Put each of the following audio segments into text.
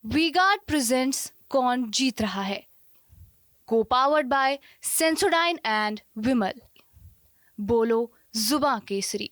V-Guard presents कौन जीत रहा है, को पावर्ड बाय सेंसोडाइन एंड विमल। बोलो जुबां केसरी।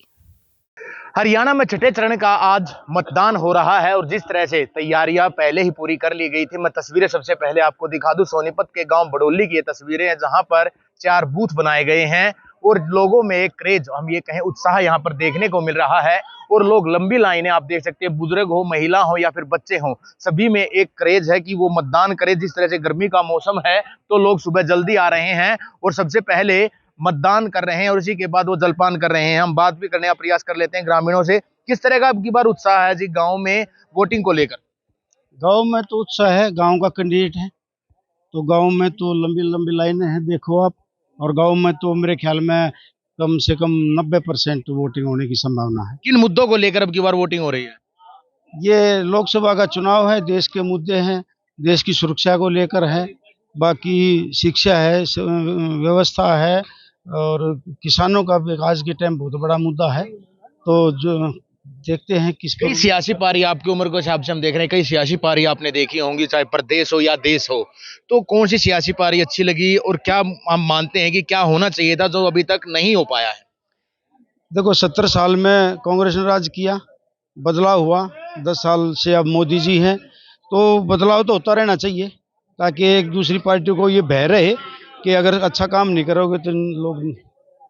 हरियाणा में छठे चरण का आज मतदान हो रहा है और जिस तरह से तैयारियां पहले ही पूरी कर ली गई थी, मैं तस्वीरें सबसे पहले आपको दिखा दूं। सोनीपत के गांव बडोली की ये तस्वीरें हैं जहां पर 4 बूथ बनाए गए हैं और लोगों में एक क्रेज, हम ये कहें उत्साह यहां पर देखने को मिल रहा है। और लोग लंबी लाइनें आप देख सकते हैं, बुजुर्ग हो, महिला हो या फिर बच्चे हो, सभी में एक क्रेज है कि वो मतदान करें। जिस तरह से गर्मी का मौसम है तो लोग सुबह जल्दी आ रहे हैं और सबसे पहले मतदान कर रहे हैं और इसी के बाद वो जलपान कर रहे हैं। हम बात भी करने का प्रयास कर लेते हैं ग्रामीणों से, किस तरह का अब की बार उत्साह है जी गांव में वोटिंग को लेकर। गांव में तो उत्साह है, गांव का कैंडिडेट है तो गांव में तो लंबी लंबी लाइनें हैं, देखो आप। और गांव में तो मेरे ख्याल में कम से कम 90% वोटिंग होने की संभावना है। किन मुद्दों को लेकर अब की बार वोटिंग हो रही है? ये लोकसभा का चुनाव है, देश के मुद्दे हैं, देश की सुरक्षा को लेकर है, बाकी शिक्षा है, व्यवस्था है और किसानों का भी आज के टाइम बहुत बड़ा मुद्दा है। तो जो देखते हैं किस कई सियासी पारी, आपकी उम्र के हिसाब से हम देख रहे हैं, कई सियासी पारी आपने देखी होंगी, चाहे प्रदेश हो या देश हो, तो कौन सी सियासी पारी अच्छी लगी और क्या हम मानते हैं कि क्या होना चाहिए था जो अभी तक नहीं हो पाया है? देखो, 70 साल में कांग्रेस ने राज किया, बदलाव हुआ। 10 साल से अब मोदी जी हैं, तो बदलाव तो होता रहना चाहिए ताकि एक दूसरी पार्टी को ये भय रहे कि अगर अच्छा काम नहीं करोगे तो लोग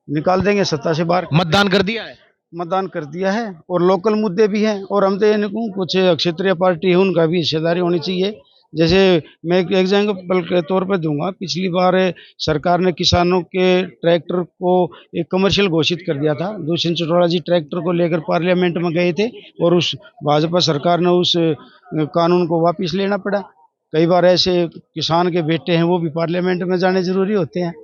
निकाल देंगे सत्ता से बाहर। मतदान कर दिया है? मतदान कर दिया है और लोकल मुद्दे भी हैं और हम तो ये नहीं कहूँ, कुछ क्षेत्रीय पार्टी है उनका भी हिस्सेदारी होनी चाहिए। जैसे मैं एक एग्जाम्पल के तौर पे दूंगा, पिछली बार सरकार ने किसानों के ट्रैक्टर को एक कमर्शियल घोषित कर दिया था। दुष्यंत चौटाला जी ट्रैक्टर को लेकर पार्लियामेंट में गए थे और उस भाजपा सरकार ने उस कानून को वापस लेना पड़ा। कई बार ऐसे किसान के बेटे हैं वो भी पार्लियामेंट में जाने जरूरी होते हैं।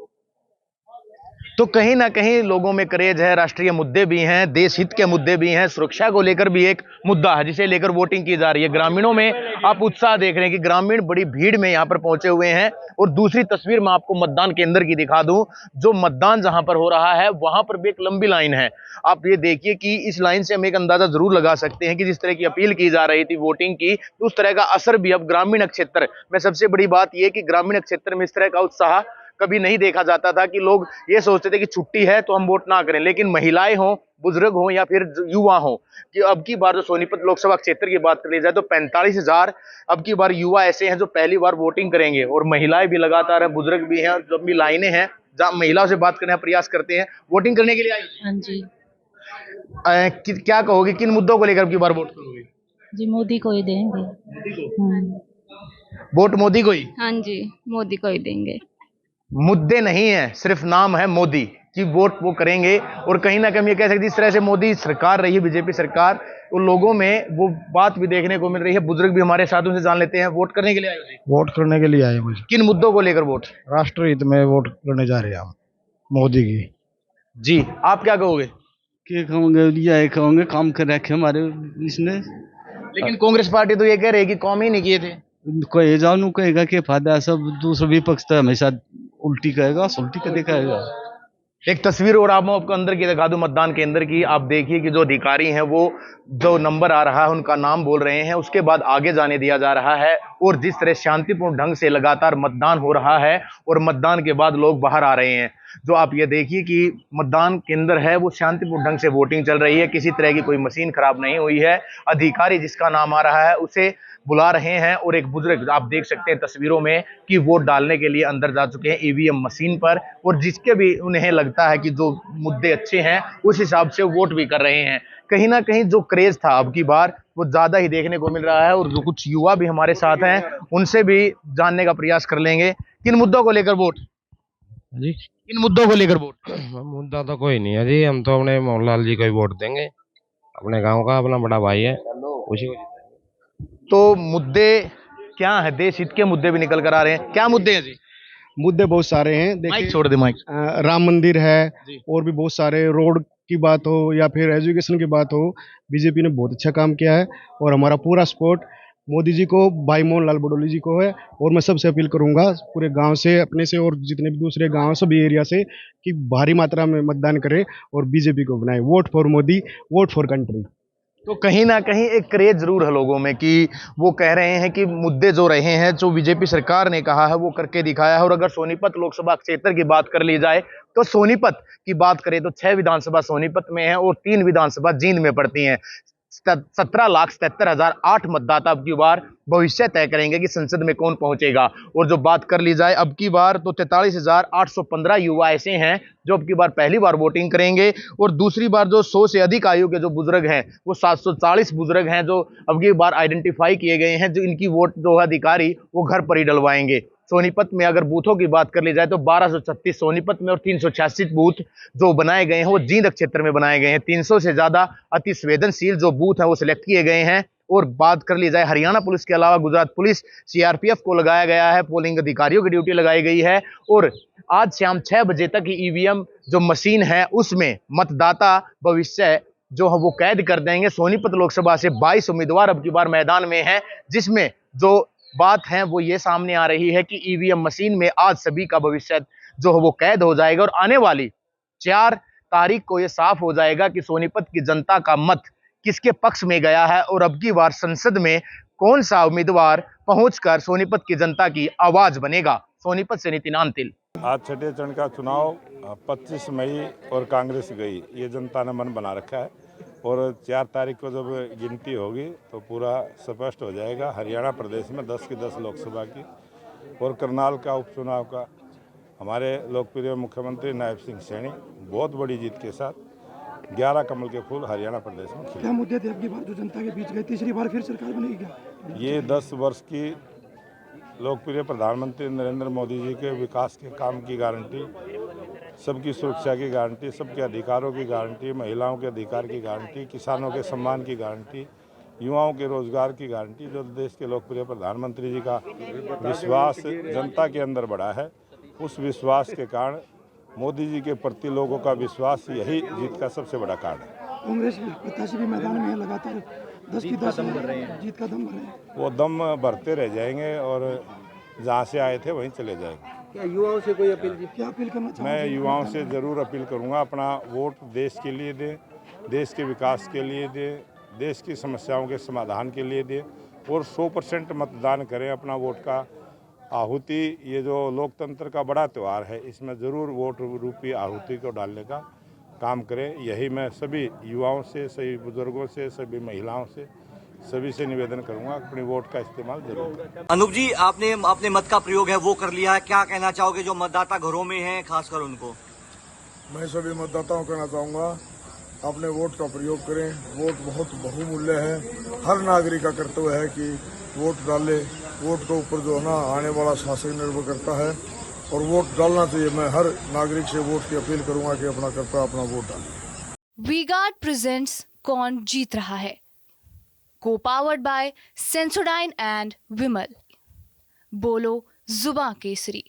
तो कहीं ना कहीं लोगों में क्रेज है, राष्ट्रीय मुद्दे भी हैं, देश हित के मुद्दे भी हैं, सुरक्षा को लेकर भी एक मुद्दा है जिसे लेकर वोटिंग की जा रही है। ग्रामीणों में आप उत्साह देख रहे हैं कि ग्रामीण बड़ी भीड़ में यहां पर पहुंचे हुए हैं। और दूसरी तस्वीर मैं आपको मतदान केंद्र की दिखा दूं, जो मतदान जहां पर हो रहा है वहां पर भी एक लंबी लाइन है। आप ये देखिए कि इस लाइन से हम एक अंदाजा जरूर लगा सकते हैं कि जिस तरह की अपील की जा रही थी वोटिंग की, तो उस तरह का असर भी अब ग्रामीण क्षेत्र में, सबसे बड़ी बात यह कि ग्रामीण क्षेत्र में इस तरह का उत्साह कभी नहीं देखा जाता था कि लोग ये सोचते थे कि छुट्टी है तो हम वोट ना करें। लेकिन महिलाएं हों, बुजुर्ग हों या फिर युवा हों, कि अब की बार जो सोनीपत लोकसभा क्षेत्र की बात कर ली जाए तो 45,000 अब की बार युवा ऐसे हैं जो पहली बार वोटिंग करेंगे और महिलाएं भी लगातार है, बुजुर्ग भी हैं। जो भी लाइनें हैं, जहां महिलाओं से बात करने का प्रयास करते हैं, वोटिंग करने के लिए आई। हाँ जी। क्या कहोगे, किन मुद्दों को लेकर अब की बार वोट करोगे? जी, मोदी को ही देंगे। वोट मोदी को ही? हाँ जी, मोदी को ही देंगे। मुद्दे नहीं है, सिर्फ नाम है मोदी की, वोट वो करेंगे। और कहीं ना कहीं हम ये कह सकते हैं, इस तरह से मोदी सरकार रही है, बीजेपी सरकार, उन लोगों में वो बात भी देखने को मिल रही है। बुजुर्ग भी हमारे साथ, उनसे जान लेते हैं। वोट करने के लिए आए हो जी? वोट करने के लिए आए मुझे। किन मुद्दों को लेकर वोट? राष्ट्रहित में वोट करने जा रहे हैं हम, मोदी की। जी, आप क्या कहोगे? क्या कहूँगे, यही कहूँगे काम कर रखे हमारे इसने। लेकिन कांग्रेस पार्टी तो ये कह रही है कि काम ही नहीं किए थे। कोई जानू कहेगा कि फायदा, सब दूसरा विपक्ष तो हमेशा उल्टी कहेगा, उल्टी का दिखाएगा। एक तस्वीर और आपको अंदर की दिखा दूं, मतदान केंद्र की। आप देखिए कि जो अधिकारी हैं वो जो नंबर आ रहा है उनका नाम बोल रहे हैं, उसके बाद आगे जाने दिया जा रहा है। और जिस तरह शांतिपूर्ण ढंग से लगातार मतदान हो रहा है और मतदान के बाद लोग बाहर आ रहे हैं, जो आप ये देखिए कि मतदान केंद्र है वो शांतिपूर्ण ढंग से वोटिंग चल रही है, किसी तरह की कोई मशीन खराब नहीं हुई है। अधिकारी जिसका नाम आ रहा है उसे बुला रहे हैं और एक बुजुर्ग आप देख सकते हैं तस्वीरों में कि वोट डालने के लिए अंदर जा चुके हैं ईवीएम मशीन पर। और जिसके भी उन्हें लगता है कि जो मुद्दे अच्छे हैं उस हिसाब से वोट भी कर रहे हैं। कहीं ना कहीं जो क्रेज था अब की बार वो ज्यादा ही देखने को मिल रहा है। और जो कुछ युवा भी हमारे साथ हैं उनसे भी जानने का प्रयास कर लेंगे, किन मुद्दों को लेकर वोट जी? किन मुद्दों को लेकर वोट? मुद्दा तो कोई नहीं है जी, हम तो अपने मोहनलाल जी को ही वोट देंगे। अपने गांव का अपना बड़ा भाई है, उसी को। तो मुद्दे क्या है? देश हित के मुद्दे भी निकल कर आ रहे हैं। क्या मुद्दे हैं जी? मुद्दे बहुत सारे हैं, माइक देखिए। छोड़ दे माइक। राम मंदिर है जी। और भी बहुत सारे, रोड की बात हो या फिर एजुकेशन की बात हो, बीजेपी ने बहुत अच्छा काम किया है। और हमारा पूरा सपोर्ट मोदी जी को, भाई मोहनलाल बडोली जी को है। और मैं सबसे अपील करूंगा पूरे गांव से, अपने से और जितने भी दूसरे गांव, सभी एरिया से, कि भारी मात्रा में मतदान करें और बीजेपी को बनाए। Vote for Modi, vote for country. तो कहीं ना कहीं एक क्रेज जरूर है लोगों में कि वो कह रहे हैं कि मुद्दे जो रहे हैं जो बीजेपी सरकार ने कहा है वो करके दिखाया है। और अगर सोनीपत लोकसभा क्षेत्र की बात कर ली जाए तो सोनीपत की बात करें तो 6 विधानसभा सोनीपत में है और 3 विधानसभा जींद में पड़ती हैं। 17,77,008 मतदाता अब की बार भविष्य तय करेंगे कि संसद में कौन पहुंचेगा। और जो बात कर ली जाए अब की बार तो 43,815 युवा ऐसे हैं जो अब की बार पहली बार वोटिंग करेंगे। और दूसरी बार जो 100 से अधिक आयु के जो बुजुर्ग हैं वो 740 बुजुर्ग हैं जो अब की बार आइडेंटिफाई किए गए हैं, जो इनकी वोट जो अधिकारी वो घर पर ही डलवाएंगे। सोनीपत में अगर बूथों की बात कर ली जाए तो 1236 सोनीपत में और 386 बूथ जो बनाए गए हैं वो जींद क्षेत्र में बनाए गए हैं। 300 से ज्यादा अति संवेदनशील जो बूथ हैं वो सिलेक्ट किए गए हैं। और बात कर ली जाए हरियाणा पुलिस के अलावा गुजरात पुलिस सीआरपीएफ को लगाया गया है, पोलिंग अधिकारियों की ड्यूटी लगाई गई है। और आज शाम 6 बजे तक ईवीएम जो मशीन है उसमें मतदाता भविष्य जो है वो कैद कर देंगे। सोनीपत लोकसभा से 22 उम्मीदवार अब की बार मैदान में हैं, जिसमें जो बात है वो ये सामने आ रही है कि ईवीएम मशीन में आज सभी का भविष्य जो है वो कैद हो जाएगा। और आने वाली 4 तारीख को ये साफ हो जाएगा कि सोनीपत की जनता का मत किसके पक्ष में गया है और अब की बार संसद में कौन सा उम्मीदवार पहुंचकर सोनीपत की जनता की आवाज बनेगा। सोनीपत से नितिन अंतिल। आज छठे चरण का चुनाव 25 मई और कांग्रेस गई, ये जनता ने मन बना रखा है। और 4 तारीख को जब गिनती होगी तो पूरा स्पष्ट हो जाएगा। हरियाणा प्रदेश में 10 की 10 लोकसभा की और करनाल का उपचुनाव का हमारे लोकप्रिय मुख्यमंत्री नायब सिंह सैनी बहुत बड़ी जीत के साथ 11 कमल के फूल हरियाणा प्रदेश में खिले। क्या मुद्दे थे आपकी बार जो जनता के बीच गए? तीसरी बार फिर सरकार बनेगी क्या? ये 10 वर्ष की लोकप्रिय प्रधानमंत्री नरेंद्र मोदी जी के विकास के काम की गारंटी, सबकी सुरक्षा की गारंटी, सबके अधिकारों की गारंटी, महिलाओं के अधिकार की गारंटी, किसानों के सम्मान की गारंटी, युवाओं के रोजगार की गारंटी, जो देश के लोकप्रिय प्रधानमंत्री जी का विश्वास जनता के अंदर बढ़ा है, उस विश्वास के कारण मोदी जी के प्रति लोगों का विश्वास यही जीत का सबसे बड़ा कारण है। कांग्रेस प्रत्याशी भी मैदान में है, लगातार 10 की 10 जीत का दम भर रहे हैं। वो दम भरते रह जाएंगे और जहाँ से आए थे वहीं चले जाएंगे। क्या युवाओं से कोई अपील? क्या अपील करना चाहते हैं? मैं युवाओं से ज़रूर अपील करूंगा, अपना वोट देश के लिए दें, देश के विकास के लिए दें, देश की समस्याओं के समाधान के लिए दें और 100% मतदान करें। अपना वोट का आहुति, ये जो लोकतंत्र का बड़ा त्यौहार है, इसमें ज़रूर वोट रूपी आहुति को डालने का काम करें। यही मैं सभी युवाओं से, सभी बुजुर्गों से, सभी महिलाओं से, सभी से निवेदन करूंगा, अपने वोट का इस्तेमाल जरूर करें। अनूप जी, आपने अपने मत का प्रयोग है वो कर लिया है, क्या कहना चाहोगे जो मतदाता घरों में हैं, खासकर उनको? मैं सभी मतदाताओं को कहना चाहूँगा, अपने वोट का प्रयोग करें। वोट बहुत बहुमूल्य है, हर नागरिक का कर्तव्य है कि वोट डाले। वोट के ऊपर जो है ना आने वाला शासक निर्भर करता है और वोट डालना चाहिए। मैं हर नागरिक से वोट की अपील करूंगा कि अपना कर्तव्य अपना वोट डालें। वी-गार्ड प्रेजेंट्स कौन जीत रहा है, को पावर्ड बाय सेंसोडाइन एंड विमल। बोलो जुबां केसरी।